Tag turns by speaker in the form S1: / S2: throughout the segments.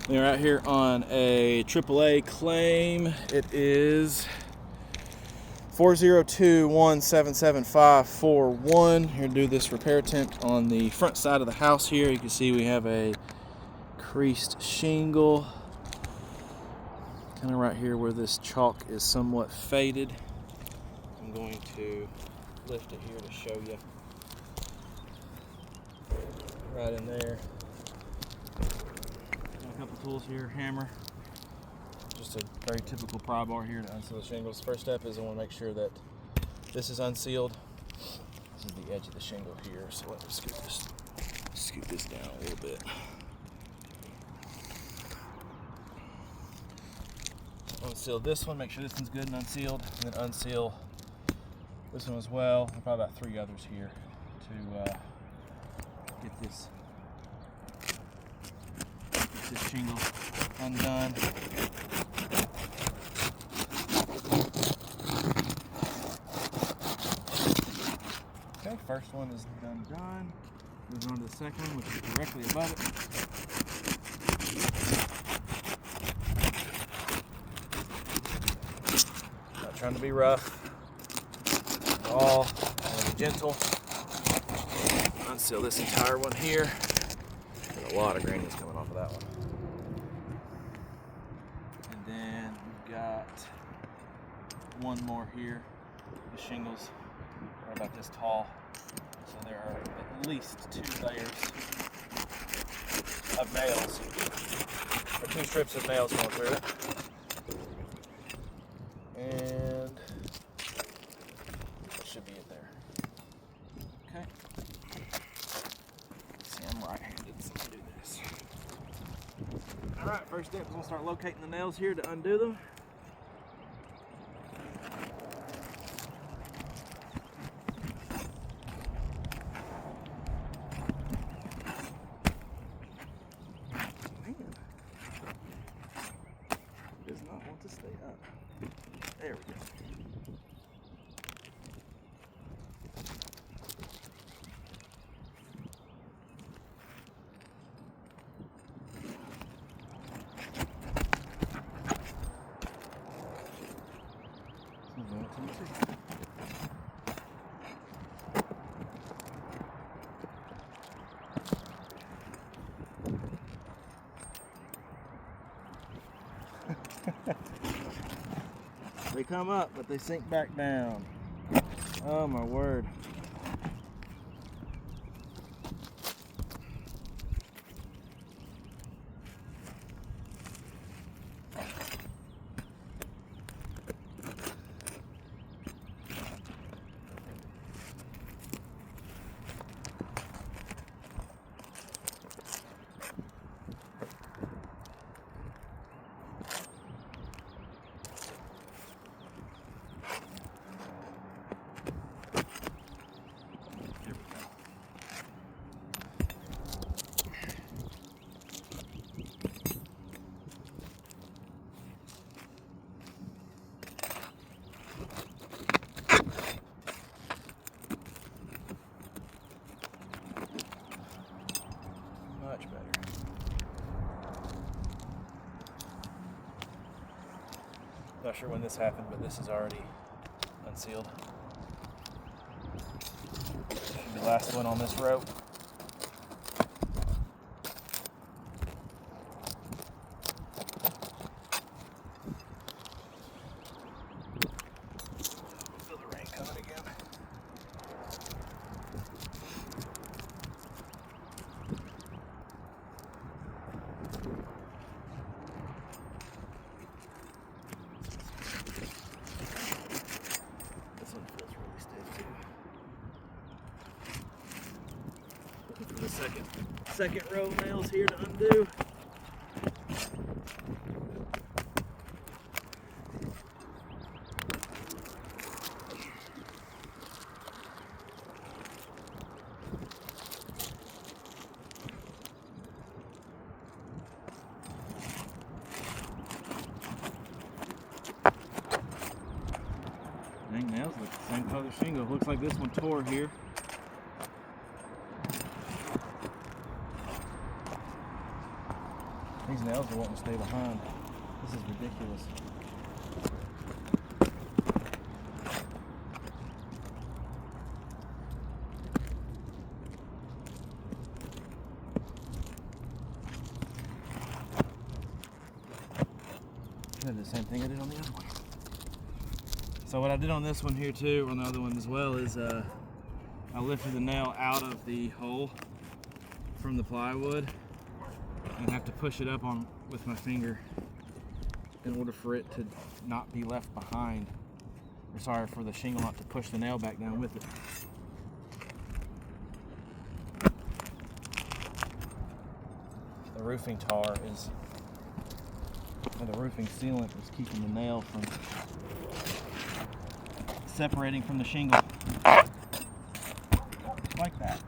S1: We're out here on a AAA claim. It is 402-177-541. Here to do this repair attempt on the front side of the house here. You can see we have a creased shingle. Kind of right here where this chalk is somewhat faded. I'm going to lift it here to show you. Right in there. Got a couple tools here, hammer. Just a very typical pry bar here to unseal the shingles. First step is I want to make sure that this is unsealed. This is the edge of the shingle here, so let me scoot this down a little bit. Unseal this one, make sure this one's good and unsealed, and then unseal this one as well. There's probably about 3 others here to get this shingle undone. Okay, first one is done. Moving on to the second one, which is directly above it. Not trying to be rough. All be gentle. Unseal this entire one here. There's a lot of granules coming off of that one. And then we've got one more here. The shingles are about this tall, so there are at least 2 layers of nails, or 2 strips of nails going through it. And that should be it there. Okay. See, I'm right-handed, so I'll do this. All right, first step is we'll start locating the nails here to undo them. Does not want to stay up. There we go. They come up, but they sink back down. Oh my word. Much better. Not sure when this happened, but this is already unsealed. Should be the last one on this rope. Feel the rain coming again. The second row of nails here to undo. Dang, nails look the same color shingle. Looks like this one tore here. These nails are wanting to stay behind. This is ridiculous. I did the same thing I did on the other one. So what I did on this one here too, on the other one as well, is I lifted the nail out of the hole from the plywood and have to push it up on with my finger in order for it to not be left behind. Or sorry, for the shingle not to push the nail back down with it. The roofing tar is, or the roofing sealant is keeping the nail from separating from the shingle. Like that.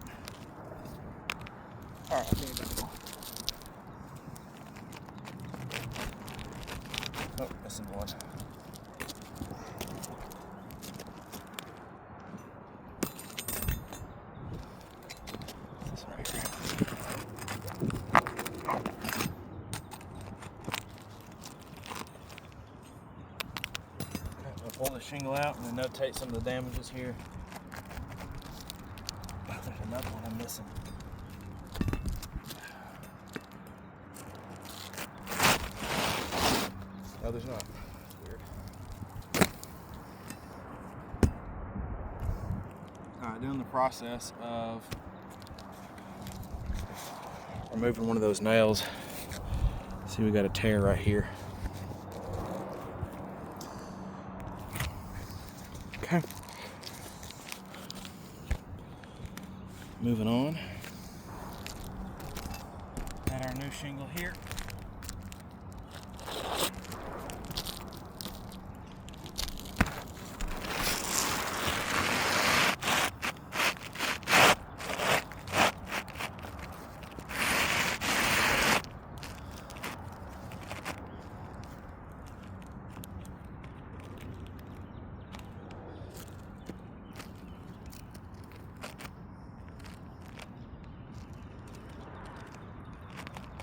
S1: Alright, I'll bring it back on. Oh, missing one. This one right here. Okay, we'll pull the shingle out and then notate some of the damages here. There's another one I'm missing. No, there's not. That's weird. Alright, doing the process of removing one of those nails. See, we got a tear right here. Okay. Moving on. Got our new shingle here.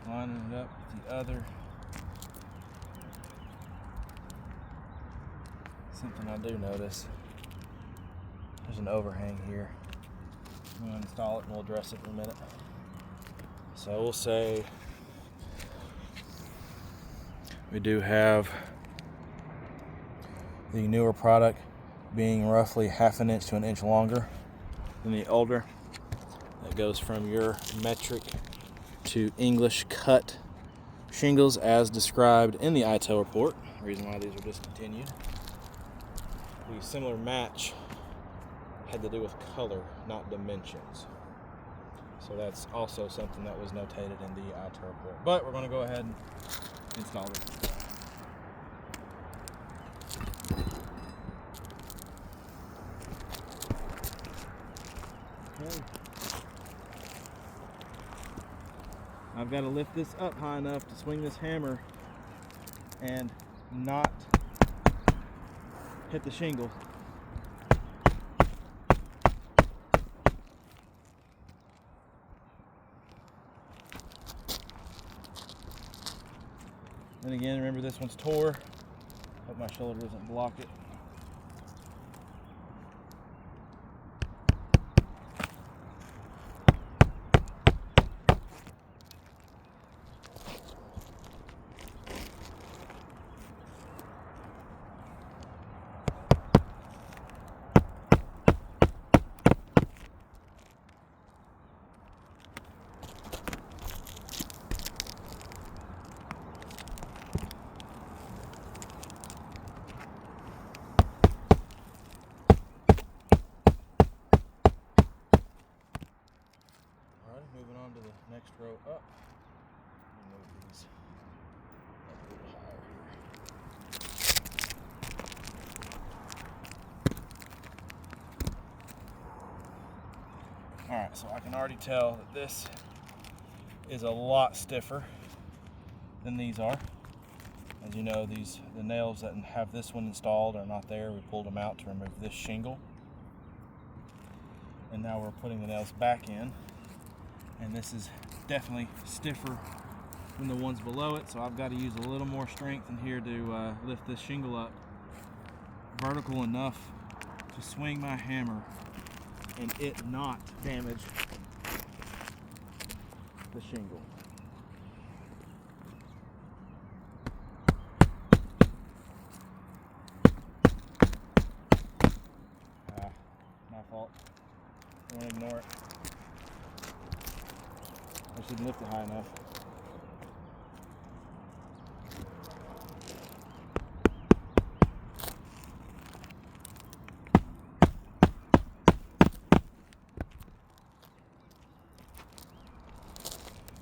S1: Lining it up with the other. Something I do notice, there's an overhang here. I'm going to install it and we'll address it in a minute. So we'll say we do have the newer product being roughly 1/2 inch to 1 inch longer than the older. That goes from your metric to English cut shingles as described in the ITEL report. The reason why these are discontinued. The similar match had to do with color, not dimensions. So that's also something that was notated in the ITEL report. But we're going to go ahead and install this. Okay. I've got to lift this up high enough to swing this hammer and not hit the shingle. And again, remember this one's tore. Hope my shoulder doesn't block it. Moving on to the next row up. Move these up a little higher here. Alright, so I can already tell that this is a lot stiffer than these are. As you know, the nails that have this one installed are not there. We pulled them out to remove this shingle. And now we're putting the nails back in. And this is definitely stiffer than the ones below it, so I've got to use a little more strength in here to lift this shingle up vertical enough to swing my hammer and it not damage the shingle. My fault. I won't ignore it. I just didn't lift it high enough.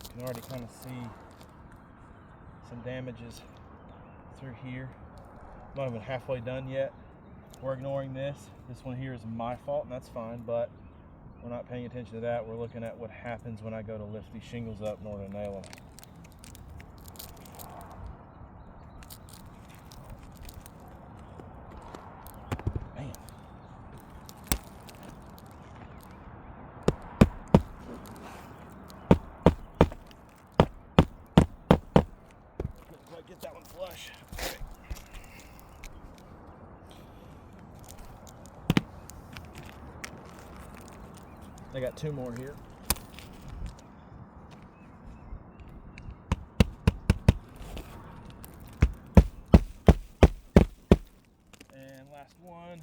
S1: You can already kind of see some damages through here. I'm not even halfway done yet. We're ignoring this. This one here is my fault, and that's fine, but we're not paying attention to that. We're looking at what happens when I go to lift these shingles up in order to nail them. Man. Couldn't quite get that one flush. Okay. I got two more here. And last one.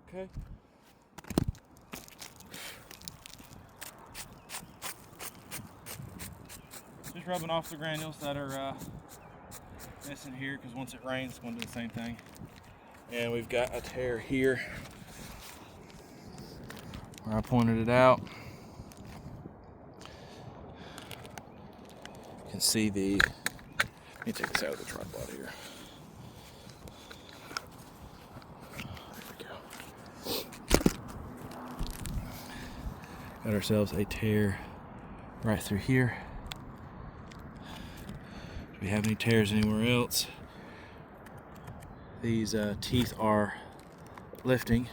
S1: Okay. Just rubbing off the granules that are missing here, because once it rains, it's going to do the same thing. And we've got a tear here where I pointed it out. You can see the, let me take this out of the tripod here. There we go. Got ourselves a tear right through here. Do we have any tears anywhere else? These teeth are lifting.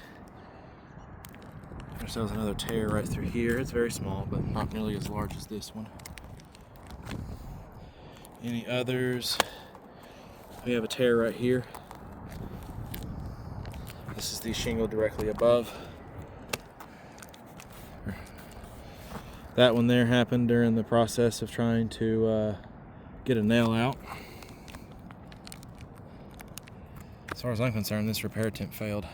S1: Got ourselves another tear right through here. It's very small, but not nearly as large as this one. Any others? We have a tear right here. This is the shingle directly above. That one there happened during the process of trying to get a nail out. As far as I'm concerned, this repair attempt failed.